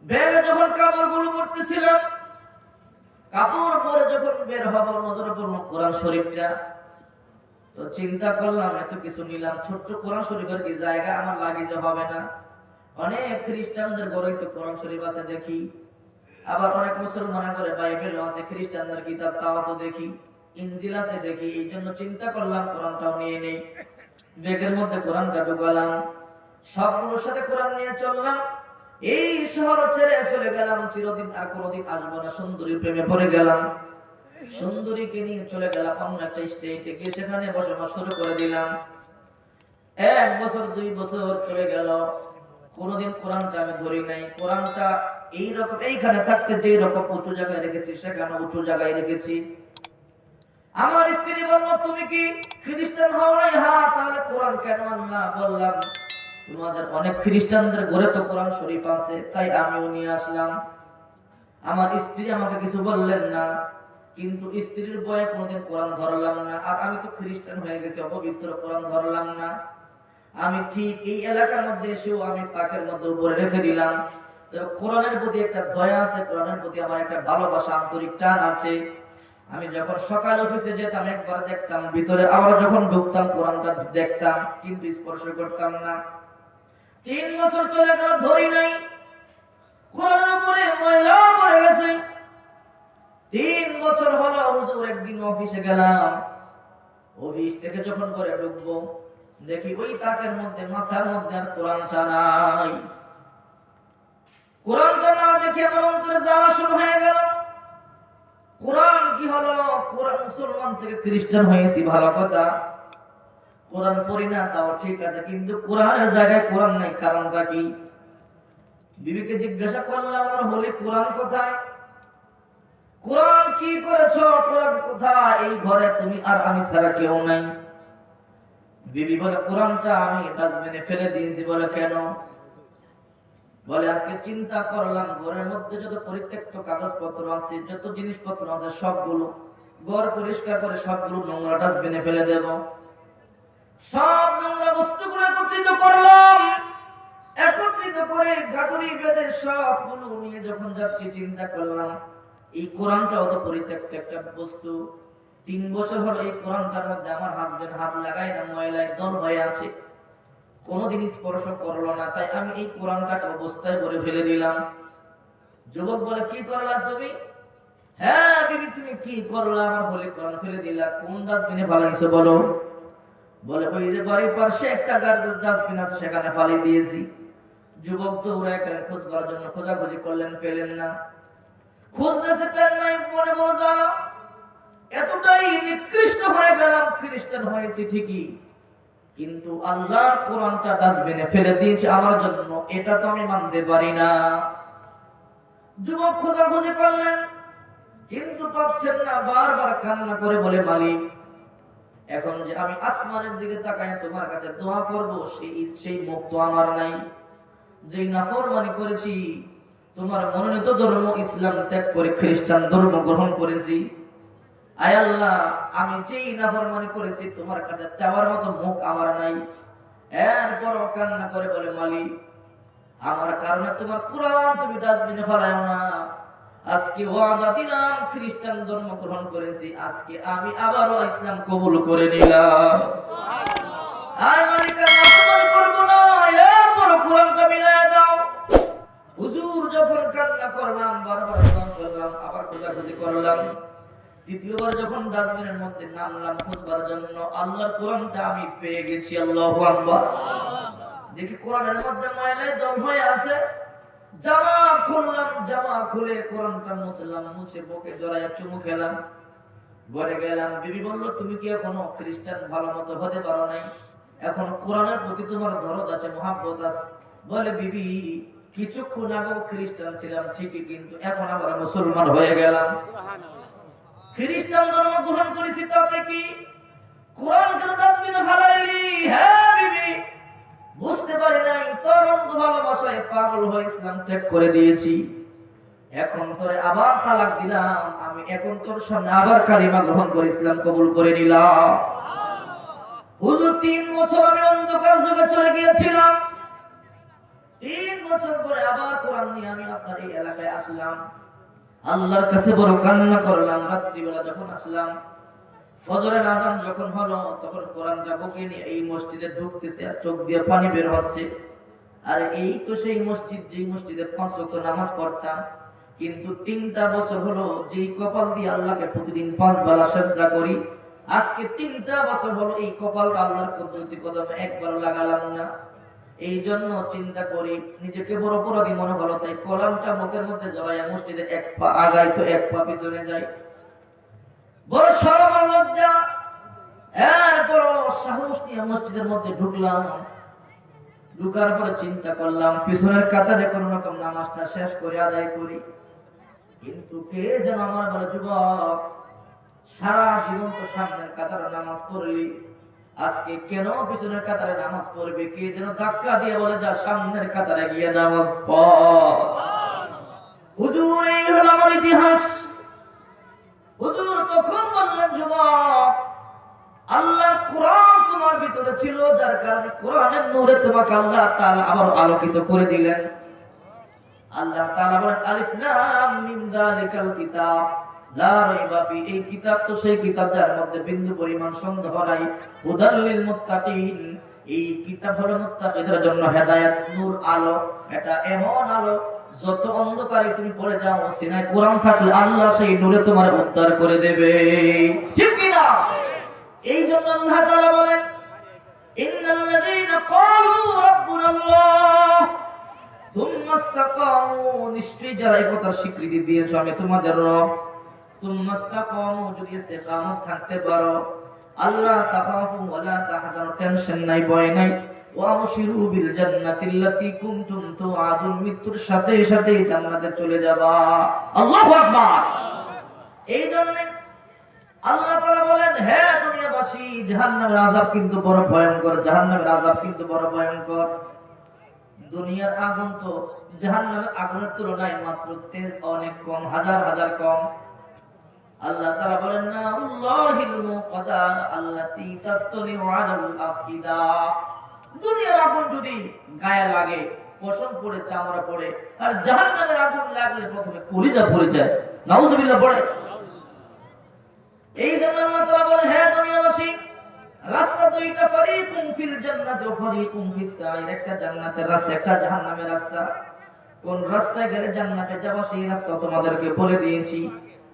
ব্যাগে যখন কাপড়গুলো পড়তেছিলাম, কাপড় পরে যখন বের হব, নজরে পড়ল কোরআন শরীফটা। তো চিন্তা করলাম, এত কিছু নিলাম, ছোট্ট কোরআন শরীফের কি জায়গা আমার লাগেজে হবে না? অনেক খ্রিস্টানদের ঘরে তো কোরআন শরীফ আছে দেখি, আবার অনেক মুসলমানের ঘরে বাইবেল আছে, খ্রিস্টানদের কিতাব তাও তো দেখি, ইনজিল আছে দেখি। এই জন্য চিন্তা করলাম কোরআনটাও নিয়ে নেই। ব্যাগের মধ্যে কোরআনটা ঢুকালাম, সবগুলোর সাথে কোরআন নিয়ে চললাম। এই শহর ছেড়ে চলে গেলাম, চিরদিন আর কোনোদিন আসবো না। সুন্দরীর প্রেমে পড়ে গেলাম, সুন্দরীকে নিয়ে চলে গেলাম অন্য একটা স্টেটে, গিয়ে সেখানে বসবাস শুরু করে দিলাম। 1 বছর 2 বছর চলে গেল, কোনোদিন কোরআনটা আমি ধরি নাই। কোরআনটা এইরকম এইখানে থাকতে যে রকম উঁচু জায়গায় রেখেছি, সেখানে উঁচু জায়গায় রেখেছি। আমার স্ত্রী বলল, তুমি কি খ্রিস্টান হও নাই? হ্যাঁ। তাহলে কোরআন কেন আনলা? বললাম, তোমাদের অনেক খ্রিস্টানদের ঘরে তো কোরআন শরীফ আছে, তাই আমিও নিয়ে আসলাম। আমার স্ত্রী আমাকে কিছু বললেন না, কিন্তু স্ত্রীর ভয়ে কোনোদিন কোরআন ধরলাম না। আর আমি তো খ্রিস্টান হয়ে গেছি, অপবিত্র, কোরআন ধরলাম না। আমি ঠিক এই এলাকার মধ্যে এসেও আমি তাকের মধ্যে উপরে রেখে দিলাম। কোরআনের প্রতি একটা দয়া আছে, কোরআনের প্রতি আমার একটা ভালোবাসা, আন্তরিক টান আছে। আমি যখন সকাল অফিসে যেতাম একবার দেখতাম ভিতরে, আবার যখন ঢুকতাম কোরআনটা দেখতাম, কিন্তু স্পর্শ করতাম না। 3 বছর চলে গেল, ধরি নাই, কোরআনের উপরে ময়লা পড়ে গেছে। 3 বছর হলো, হুজুর একদিন অফিসে গেলাম, অফিস থেকে যখন করে ঢুকবো দেখি ওই তাকের মধ্যে, মাসার মধ্যে আর কোরআনটা নাই। কোরআনটা না দেখে আমার অন্তরে জ্বালা শুরু হয়ে গেল। কোরআন কি হলো? কোরআন মুসলমান থেকে খ্রিস্টান হয়েছি ভালো কথা, কোরআন পড়ি না তাও ঠিক আছে, কিন্তু কোরআনের জায়গায় কোরআন নাই, কারণটা কি? বিবিকে জিজ্ঞাসা করলাম, আমার হোলি কোরআন কোথায়? কোরআন কি করেছো? কোরআন কোথায়? এই ঘরে তুমি আর আমি ছাড়া কেউ নাই। বিবি বলে, কোরআনটা আমি ডাস্টবিনে ফেলে দিয়েছি। বলে, কেন? বলে, আজকে চিন্তা করলাম ঘরের মধ্যে যত পরিত্যক্ত কাগজপত্র আছে, যত জিনিসপত্র আছে, সবগুলো ঘর পরিষ্কার করে সবগুলো নোংরা ডাস্টবিনে ফেলে দেব। সব নোংরা বস্তুগুলো একত্রিত করলাম, একত্রিত করে গাটুরি বেঁধে সবগুলো নিয়ে যখন যাচ্ছি, চিন্তা করলাম এই কোরআনটাও তো পরিত্যক্ত একটা বস্তু। 3 বছর হলো এই কোরআনটার মধ্যে আমার হাজবেন্ড হাত লাগায় না, ময়লায় দল হয়ে আছে, কোনদিন স্পর্শ করলো না, তাই আমি এই কোরআনটাকে অবস্থায় ভরে ফেলে দিলাম। যুবক বলে, কি করলা তুমি? হ্যাঁ বিবি, তুমি কি করলা? আমার বলে, কোরআন ফেলে দিলা। কোন ডাস্টবিনে ফালাইছো বলো? বলে, ওই যে বাড়ির পাশে একটা ডাস্টবিন আছে, সেখানে ফালাই দিয়েছি। যুবক তো উড়ে গেলেন খুঁজবার জন্য, খোঁজাখুঁজি করলেন, পেলেন না। খুঁজতেছে, পেন নাই, মনে মনে জ্বালা, এতটাই নিকৃষ্ট হয়ে গেলাম, খ্রিস্টান হয়েছি ঠিকই, কিন্তু আল্লাহর কোরআনটা ডাস্টবিনে ফেলে দিয়েছে আমার জন্য, এটা তো আমি মানতে পারি না। যুবক খোঁজাখুঁজি করলেন, কিন্তু পাচ্ছেন না, বারবার কান্না করে বলে, মালিক, এখন যে আমি আসমানের দিকে তাকায় তোমার কাছে দোয়া করব, সেই মুখ তো আমার নাই। যেই নাফরমানি করেছি, তোমার মনোনীত ধর্ম ইসলাম ত্যাগ করে খ্রিস্টান ধর্ম গ্রহণ করেছি, আয় আল্লাহ, আমি যেই নাফরমানি করেছি তোমার কাছে চাওয়ার মতো মুখ আমার নাই। এরপর কান্না করে বলে, মালিক, আমার কারণে তোমার কোরআন তুমি ডাস্টবিনে ফেলাও না। আজকে ওয়াদা দিলাম, খ্রিস্টান ধর্ম গ্রহণ করেছি, আজকে আমি আবারও ইসলাম কবুল করে নিলাম। আয় মালিক, আর নাফরমানি করব না, এরপর কোরআনটা মিলায়া দাও। হুজুর যখন কান্না করলাম, বারবার দোয়া করলাম, আবার খোঁজাখুঁজি করলাম, দ্বিতীয়বার যখন ডাস্টবিনের মধ্যে নামলাম খুঁজবার জন্য, আল্লাহর কোরআনটা আমি পেয়ে গেছি। আল্লাহু আকবার। দেখি কোরআনের মধ্যে ময়লায় দল হয়ে আছে। জামা খুললাম, জামা খুলে কোরআনটা মুছলাম, মুছে বুকে জড়াইয়া চুমু খেলাম, ঘরে গেলাম। বিবি বলল, তুমি কি এখনো খ্রিস্টান ভালো মতো হতে পারো নাই? এখন কোরআনের প্রতি তোমার দরদ আছে, মহাব্বত আছে? বলে, বিবি, কিছুক্ষণ আগেও খ্রিস্টান ছিলাম ঠিকই, কিন্তু এখন আবার মুসলমান হয়ে গেলাম। খ্রিস্টান ধর্ম গ্রহণ করেছি, তাতে কি? কোরআন কেন ডাস্টবিনে ফেলাইলি? হ্যাঁ বিবি, বুঝতে পারি নাই, তোর অন্ধ ভালোবাসায় পাগল হয়ে ইসলাম ত্যাগ করে দিয়েছি। এখন তোরে আবার তালাক দিলাম, আমি এখন তোর সামনে আবার কালিমা গ্রহণ করে ইসলাম কবুল করে নিলাম। হুজুর, 3 বছর আমি অন্ধকার যুগে চলে গিয়েছিলাম, 3 বছর পরে আবার কোরআন নিয়ে আমি আপনার এই এলাকায় আসলাম। আল্লাহর কাছে বড় কান্না করলাম। রাত্রিবেলা যখন আসলাম, ফজরের আযান যখন হলো, তখন কোরআনটা বুকে নিয়ে এই মসজিদে ঢুকতেছে, আর চোখ দিয়ে পানি বের হচ্ছে। আর এই তো সেই মসজিদ, যেই মসজিদে 5 ওয়াক্ত নামাজ পড়তাম, কিন্তু 3টা বছর হলো যেই কপাল দিয়ে আল্লাহকে প্রতিদিন 5 বেলা সিজদা করি, আজকে 3টা বছর হলো এই কপালটা আল্লাহর কুদরতি কদমে একবার লাগালাম না। এই জন্য চিন্তা করি, নিজেকে বড় অপরাধী মনে হলো, তাই কলামটা মুখের মধ্যে জড়াইয়া মসজিদে 1 পা আগাই তো 1 পা পিছনে যাই। বড় শরম আর লজ্জা। এরপর সাহস নিয়ে মসজিদের মধ্যে ঢুকলাম। ঢুকার পরে চিন্তা করলাম, পিছনের কাতারে কোন রকম নামাজটা শেষ করে আদায় করি, কিন্তু কে যেন আমার বলে, যুবক, সারা জীবন তো সামনের কাতারে নামাজ পড়লি, আজকে কেন পিছনের কাতারে নামাজ পড়বে? কে যেন ধাক্কা দিয়ে বলে, যা সামনের কাতারে গিয়ে নামাজ পড়। হুজুর, এই হলো আমার ইতিহাস। হুজুর তখন বললেন, যুবক, আল্লাহর কোরআন তোমার ভিতরে ছিল, যার কারণে কোরআনের নূরে তোমাকে আল্লাহ তাআলা আবার আলোকিত করে দিলেন। আল্লাহ তাআলা বলেন আলিফ লাম মিম যালিকাল কিতাব লা রাইবা ফি, এই কিতাব তো সেই কিতাব যার মধ্যে বিন্দু পরিমাণ সন্দেহ নাই। হুদাল লিল মুত্তাকিন, এই কিতাব হলো মুত্তাকিদের জন্য হেদায়েত, নূর, আলো। এটা এমন আলো যত অন্ধকারে তুমি পড়ে যাও, সিনায় কোরআন থাকলে আল্লাহ সেই নূরে তোমার উদ্ধার করে দেবে, ঠিক কি না? এই জন্য আল্লাহ তাআলা বলেন ইন্নাল্লাযীনা ক্বালু রাব্বুনাল্লাহ সুম্মা ইসতাকামু, নিশ্চয়ই যারা এই কথার স্বীকৃতি দিয়েছো আমি তোমাদের রব, সুম্মা ইসতাকামু, যদি ইস্তেকামত থাকতে পারো, আল্লাহ তাখাফু ওয়ালা তাহজানু, টেনশন নাই, ভয় নাই, ওয়া আবশিরু বিল জান্নাতিল্লাতী কুনতুম তুআদুন, মৃত্যুর সাথে সাথে জান্নাতে চলে যাবা। আল্লাহু আকবার। এই জন্য আল্লাহ তাআলা বলেন হে দুনিয়াবাসী, জাহান্নামের আযাব কিন্তু বড় ভয়ঙ্কর, জাহান্নামের আযাব কিন্তু বড় ভয়ঙ্কর। দুনিয়ার আগুন তো জাহান্নামের আগুনের তুলনায় মাত্র তেজ অনেক কম, হাজার হাজার কম। আল্লাহ তাআলা বলেন না আল্লাহিল মুকাদা আল্লাতী তাতলিউ আলাল আফিদা, দুনিয়ার আগুন যদি গায়ে লাগে পশম পড়ে, চামড়া পড়ে, আর জাহান্নামের আগুন লাগলে প্রথমে কলিজা পড়ে যায়, নাউযুবিল্লাহ পড়ে। এই জন্য আল্লাহ তাআলা বলেন হে দুনিয়াবাসী, রাস্তা দুইটা, ফারিকুম ফিল জান্নাতি ওয়া ফারিকুম ফিস সাইর, একটা জান্নাতের রাস্তা, একটা জাহান্নামের রাস্তা। কোন রাস্তায় গেলে জান্নাতে যাবা সেই রাস্তা তোমাদেরকে বলে দিয়েছি,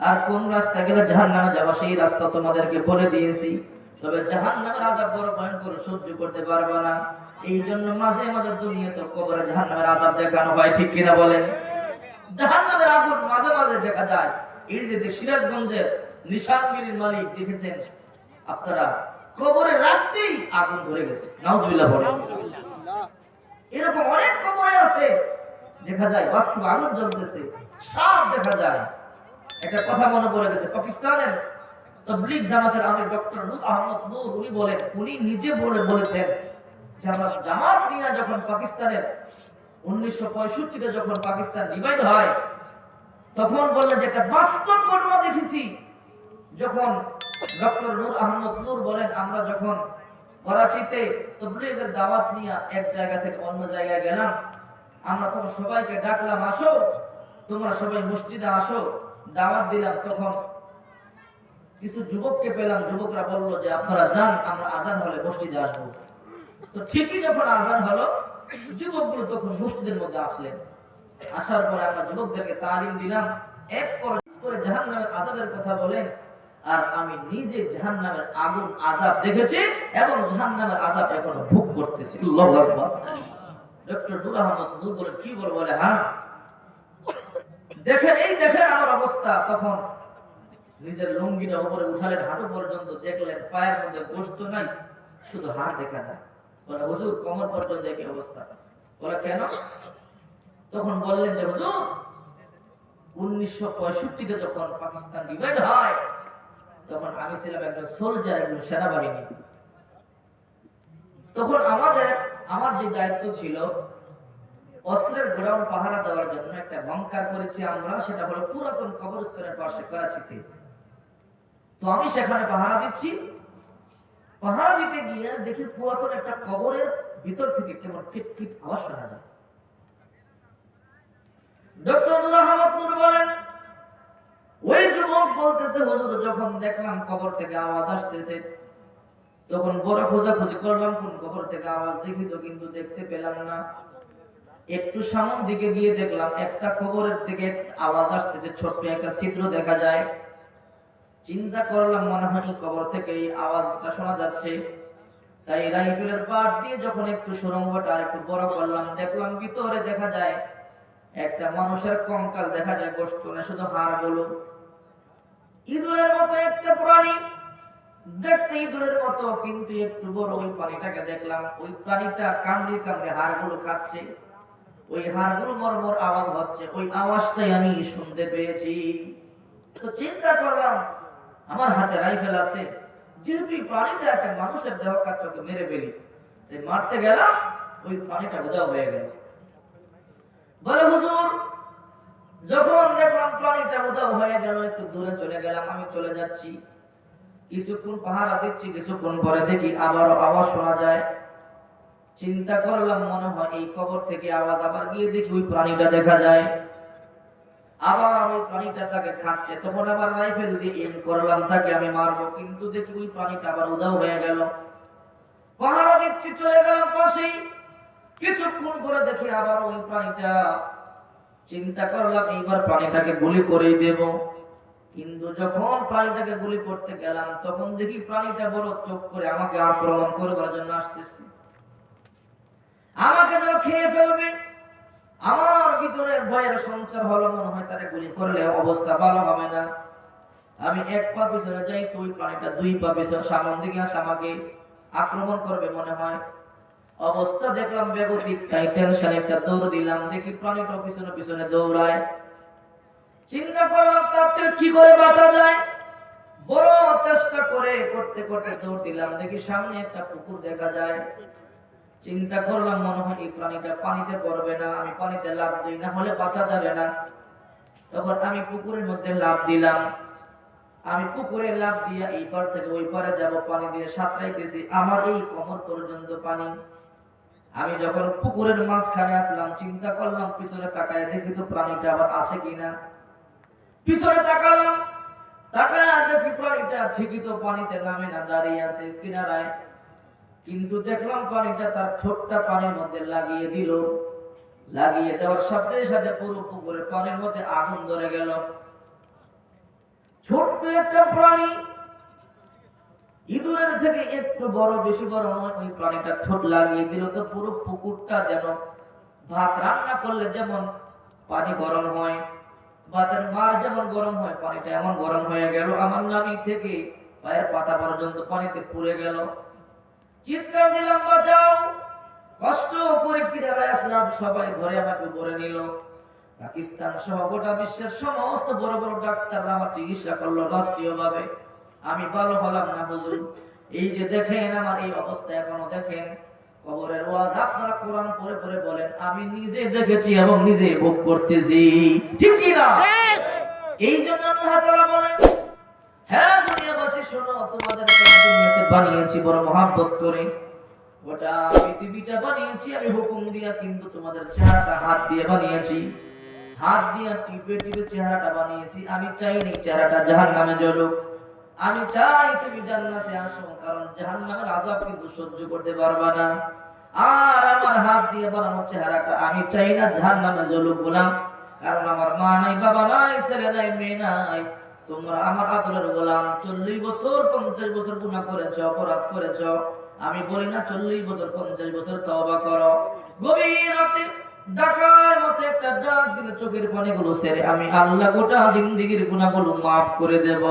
আর কোন রাস্তায় গেলে জাহান্নামে যাবা সেই রাস্তা তোমাদেরকে বলে দিয়েছি। তবে জাহান্নামের আযাব বড় ভয়ঙ্কর, সহ্য করতে পারবে না। এই জন্য মাঝে মাঝে দুনিয়াতে কবরে জাহান্নামের আযাব দেখানো হয়, ঠিক কিনা বলেন? জাহান্নামের আগুন মাঝে মাঝে দেখা যায়। এই যে সিরাজগঞ্জের নিশানগিরির মালিক দেখেছেন আপনারা, কবরে রাখতেই আগুন ধরে গেছে, নাউযুবিল্লাহ বলেন। এরকম অনেক কবরে আছে, দেখা যায় বাস্তব আগুন জ্বলতেছে, সব দেখা যায়। একটা কথা মনে পড়ে গেছে, পাকিস্তানের তাবলীগ জামাতের আমির ডক্টর নূর আহমদ নূর, উনি বলেন, উনি নিজে বলেছেন যে আমরা জামাত নিয়ে যখন পাকিস্তানের 1965 যখন পাকিস্তান ডিভাইড হয়, তখন বললেন যে একটা বাস্তব ঘটনা দেখেছি। যখন ডক্টর নূর আহমদ নূর বলেন, আমরা যখন করাচিতে তাবলীগের দাওয়াত নিয়ে এক জায়গা থেকে অন্য জায়গায় গেলাম, আমরা তখন সবাইকে ডাকলাম, আসো তোমরা সবাই মসজিদে আসো, দাওয়াত দিলাম। তখন কিছু যুবককে পেলাম, যুবকরা বলল যে আপনারা যান, আমরা আজান হলে মসজিদে আসবো। তো ঠিকই যখন আজান হলো, যুবকগুলো তখন মসজিদের মধ্যে আসলেন। আসার পরে আমরা যুবকদেরকে তালিম দিলাম, এক পরে জাহান্নামের আযাবের কথা বলেন, আর আমি নিজে জাহান্নামের আগুন আযাব দেখেছি এবং জাহান্নামের আযাব এখনো ভোগ করতেছি। আল্লাহু আকবার। ডক্টর নূর আহমদ নূর বলেন, কি বলে, হ্যাঁ দেখেন, এই দেখেন আমার অবস্থা। তখন নিজের লুঙ্গিটা উপরে উঠালেন, হাঁটু পর্যন্ত দেখলেন, পায়ের মধ্যে গোশত নাই, শুধু হাড় দেখা যায়। বলে হুজুর কোমর পর্যন্ত কি অবস্থা? বলে কেন? তখন বললেন যে হুজুর 1965 যখন পাকিস্তান ডিভাইড হয়, তখন আমি ছিলাম একজন সোলজার, একজন সেনাবাহিনী। তখন আমার যে দায়িত্ব ছিল, অস্ত্রের গোডাউন পাহারা দেওয়ার জন্য একটা বাংকার করেছি আমরা, সেটা হলো পুরাতন কবরস্থানের পাশে করাচিতে। তো আমি সেখানে পাহারা দিচ্ছি। পাহারা দিতে গিয়ে দেখি পুরাতন একটা কবরের ভিতর থেকে কেমন খিটখিট আওয়াজ শোনা যায়। ডক্টর নূর আহমদ নূর বলেন, ওই যুবক বলতেছে হুজুর যখন দেখলাম কবর থেকে আওয়াজ আসতেছে, তখন বড় খোঁজাখুঁজি করলাম কোন কবর থেকে আওয়াজ দেখি, তো কিন্তু দেখতে পেলাম না। একটু সামনের দিকে গিয়ে দেখলাম একটা কবরের থেকে আওয়াজ আসতেছে, ছোট্ট একটা ছিদ্র দেখা যায়। চিন্তা করলাম মনে হয় কবর থেকে এই আওয়াজটা শোনা যাচ্ছে। তাই রাইফেলের বাট দিয়ে যখন একটু সুড়ঙ্গটা আর একটু বড় করলাম, দেখলাম ভিতরে দেখা যায় একটা মানুষের কঙ্কাল দেখা যায়, গোশত না, শুধু হাড়গুলো। ইঁদুরের মতো একটা প্রাণী, দেখতে ইঁদুরের মতো কিন্তু একটু বড়। ওই প্রাণীটাকে দেখলাম, ওই প্রাণীটা কামড়ে কামড়ে হাড়গুলো খাচ্ছে, ওই হাড়গুলো মরমর আওয়াজ হচ্ছে, ওই আওয়াজটাই আমি শুনতে পেয়েছি। তো চিন্তা করলাম আমার হাতে রাইফেল আছে, যেহেতু এই প্রাণীটা একটা মানুষের দেহ কাটকে মেরে ফেলি, তাই মারতে গেলাম, ওই প্রাণীটা উধাও হয়ে গেল। বলে হুজুর যখন দেখলাম প্রাণীটা উধাও হয়ে গেল, একটু দূরে চলে গেলাম, আমি চলে যাচ্ছি, কিছুক্ষণ পাহারা দিচ্ছি, কিছুক্ষণ পরে দেখি আবারও আওয়াজ শোনা যায়। চিন্তা করলাম মনে হয় এই কবর থেকে আওয়াজ, আবার গিয়ে দেখি ওই প্রাণীটা দেখা যায়, আবার ওই প্রাণীটা তাকে খাচ্ছে। তখন আবার রাইফেল দিয়ে এম করলাম তাকে আমি মারবো, কিন্তু দেখি ওই প্রাণীটা আবার উধাও হয়ে গেল। পাহারা দিচ্ছি, চলে গেলাম পাশেই, কিছুক্ষণ পরে দেখি আবার ওই প্রাণীটা। চিন্তা করলাম এইবার প্রাণীটাকে গুলি করেই দেব, কিন্তু যখন প্রাণীটাকে গুলি করতে গেলাম তখন দেখি প্রাণীটা বড় চোখ করে আমাকে আক্রমণ করবার জন্য আসতেছে, আমাকে যেন খেয়ে ফেলবে। আমার ভিতরে ভয়ের সঞ্চার হলো, মনে হয় তারে গুলি করলে অবস্থা ভালো হবে না। আমি এক পা পিছনে যাই তো ওই প্রাণীটা দুই পা পিছনে সামন দিকে আসে, আমাকে আক্রমণ করবে মনে হয়। অবস্থা দেখলাম বেগতিক, তাই টেনশন একটা দৌড় দিলাম, দেখি প্রাণীটা পিছনে পিছনে দৌড়ায়। চিন্তা করলাম তার থেকে কি করে বাঁচা যায়, বড় চেষ্টা করে করতে করতে দৌড় দিলাম, দেখি সামনে একটা পুকুর দেখা যায়। চিন্তা করলাম মনে হয় এই প্রাণীটা পানিতে পড়বে না, আমি পানিতে লাফ দিই, না হলে বাঁচা যাবে না। তখন আমি পুকুরের মধ্যে লাফ দিলাম। আমি পুকুরে লাফ দিয়ে এই পার থেকে ওই পারে যাব, পানি দিয়ে সাঁতরাইতেছি, আমার এই কোমর পর্যন্ত পানি। আমি যখন পুকুরের মাঝখানে আসলাম, চিন্তা করলাম পিছনে তাকায় দেখি তো প্রাণীটা আবার আসে কিনা। পিছনে তাকালাম, তাকায় দেখি প্রাণীটা ঠিকই তো পানিতে নামে না, দাঁড়িয়ে আছে কিনারায়। কিন্তু দেখলাম প্রাণীটা তার ঠোঁটটা পানির মধ্যে লাগিয়ে দিল, লাগিয়ে দেওয়ার সাথে সাথে পুরো পুকুরের পানির মধ্যে আগুন ধরে গেল। ছোট্ট একটা প্রাণী, ইঁদুরের থেকে একটু বড়, বেশি বড় নয়, ওই প্রাণীটা ঠোঁট লাগিয়ে দিল তো পুরো পুকুরটা যেন ভাত রান্না করলে যেমন পানি গরম হয়, ভাতের মার যেমন গরম হয়, পানিটা এমন গরম হয়ে গেল। আমার নাভি থেকে পায়ের পাতা পর্যন্ত পানিতে পুড়ে গেল। চিৎকার দিলাম বাঁচাও, কষ্ট করে কিনারে আসলাম, সবাই ধরে আমাকে ভরে নিল। পাকিস্তান সহ গোটা বিশ্বের সমস্ত বড় বড় ডাক্তাররা আমার চিকিৎসা করলো রাষ্ট্রীয়ভাবে। আমি ভালো হলাম না হুজুর। এই যে দেখেন আমার এই অবস্থা, এখনো দেখেন কবরের ওয়াজ আপনারা কোরআন পড়ে পড়ে বলেন, আমি নিজে দেখেছি এবং নিজে ভোগ করতেছি, ঠিক কি না? এই জন্য আল্লাহ তাআলা বলেন, হ্যাঁ দুনিয়াবাসী শোনো, তোমাদেরকে দুনিয়াতে বানিয়েছি বড় মহব্বত করে, গোটা পৃথিবীটা বানিয়েছি আমি হুকুম দিয়া, কিন্তু তোমাদের চেহারাটা হাত দিয়ে বানিয়েছি, হাত দিয়ে টিপে টিপে চেহারাটা বানিয়েছি। আমি চাইনি চেহারাটা জাহান্নামে জ্বলুক, আমি চাই তুমি জান্নাতে আসো, কারণ জাহান্নামের আযাব কিন্তু সহ্য করতে পারবা না। আর আমার হাত দিয়ে বানানো চেহারাটা আমি চাই না জাহান্নামে জ্বলুক গোলাম, কারণ আমার মা নাই, বাবা নাই, ছেলে নাই, মেয়ে নাই। তোমরা আমার আদরের গোলাম, 40 বছর 50 বছর গুনাহ করেছো, অপরাধ করেছো। আমি বলি না 40 বছর 50 বছর তওবা করো। গভীর রাতে ডাকার মতো একটা ডাক দিলে চোখের পানিগুলো ছেড়ে আমি আল্লাহ গোটা জিন্দেগীর গুনাহগুলো মাফ করে দেব।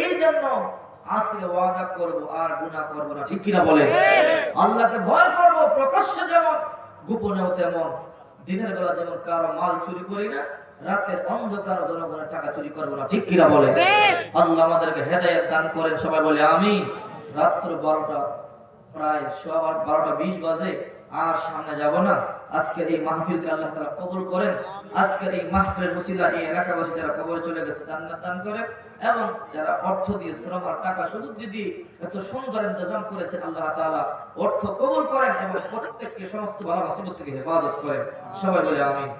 এই জন্য আজ থেকে ওয়াদা করব আর গুনাহ করব না, ঠিক কিনা বলেন? আল্লাহকে ভয় করব, প্রকাশ্যে যেমন গোপনেও তেমন। দিনের বেলা যেমন কারো মাল চুরি করি না, রাতের অন্ধকার জনগণের টাকা চুরি করব না, ঠিক কিনা বলেন? আল্লাহ আমাদেরকে হেদায়েত দান করেন, সবাই বলে আমিন। রাত্র 12টা, প্রায় 12:20 বাজে, আর সামনে যাব না। আজকের এই মাহফিলকে আল্লাহ তাআলা কবুল করেন। আজকের এই মাহফিলের ওসিলা এই এলাকাবাসী যারা কবরে চলে গেছে জান্নাত দান করেন, এবং যারা অর্থ দিয়ে শ্রম আর টাকা সুযোগ দিয়ে এত সুন্দর ইন্তজাম করেছেন, আল্লাহ তাআলা অর্থ কবুল করেন এবং প্রত্যেককে সমস্ত বালা মুসিবত থেকে হেফাজত করেন, সবাই বলে আমিন।